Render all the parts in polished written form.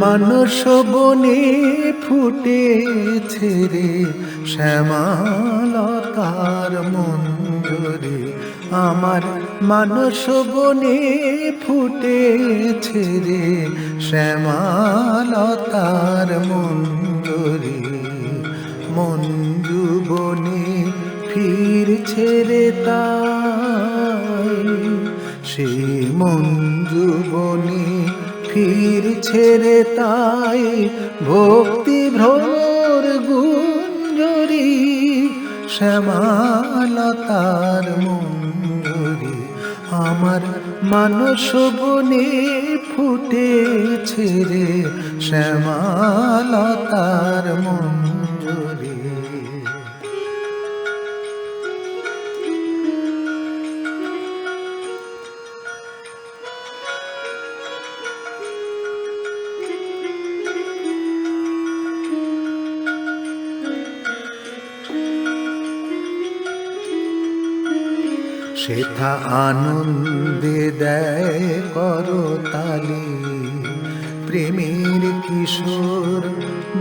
মানস বনে ফুটেছে রে শ্যামালতার মঞ্জরি, আমার মানস বনে ফুটেছে রে শ্যামালতার মঞ্জরি। মঞ্জু বনে ফিরছে রে তাই, সেই মঞ্জু বনে ফিরছে রে তাই ভক্তি ভ্রমর গুঞ্জরি। শ্যামালতার মঞ্জরি, আমার মানস বনে ফুটেছে রে শ্যামালতার মঞ্জরি। সেথা আনন্দে দেয় করতালি, প্রেমের কিশোর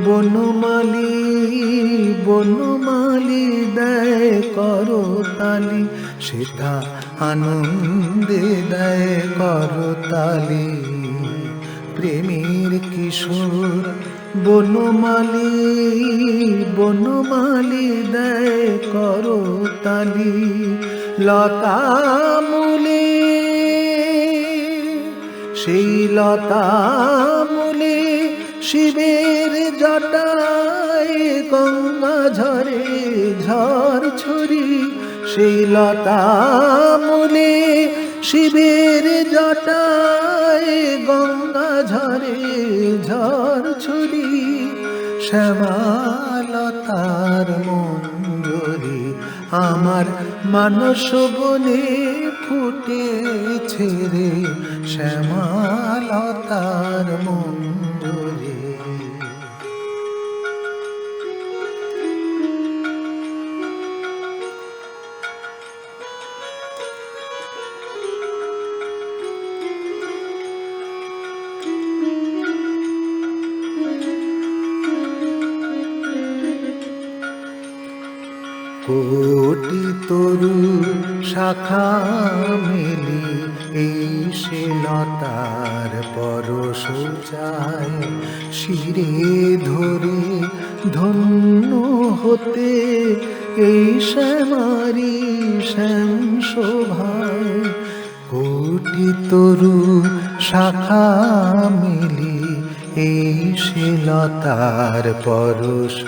বনমালী। বনমালী দেয় করতালি, সেথা আনন্দে দেয় করতালি। প্রেমের কিশোর বনমালী, বনমালী দেয় করতালি। লতামূলে, সেই লতামূলে শিবের জটায় গঙ্গা ঝরে ঝড় ছড়ি। সেই লতামূলে শিবের জটায় গঙ্গা ঝরে ঝড় ছড়ি। শ্যামালতার মঞ্জরি, আমার মানস বনে ফুটেছে রে শ্যামালতার মঞ্জরি। কোটি তরু শাখা মেলি এই সে লতার পরশ চায়। শিরে ধরে ধন্য হতে এই শ্যামারি শ্যাম শোভায়। কোটি তরু শাখা মেলি এই সে লতার পরশ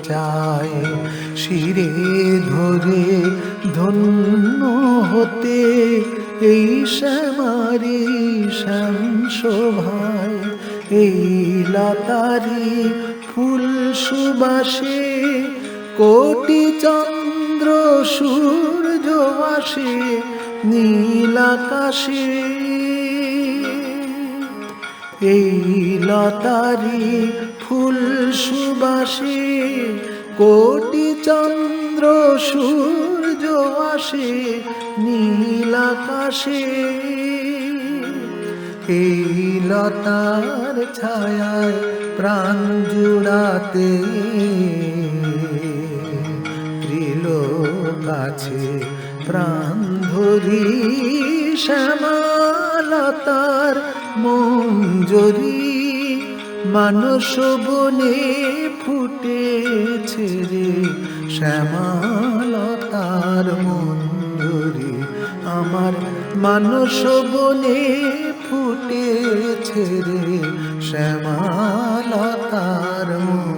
চায়। শিরে ধরে ধন্য হতে এই শ্যামারি শ্যাম শোভায়। এই লতারি ফুল সুবাসে কোটি চন্দ্র সূর্য আসে নীল আকাশে। এই লতারি ফুল সুবাসে কোটি চন্দ্র সূর্য আসে নীল আকাশে। এই লতার ছায়ায় প্রাণ জুড়াতে ত্রিলোক আছে প্রাণ ধরি। শ্যামালতার মঞ্জরি, মানস বনে ফুটেছে রে শ্যামালতার মঞ্জরি। আমার মানস বনে ফুটেছে রে শ্যামালতার মঞ্জরি।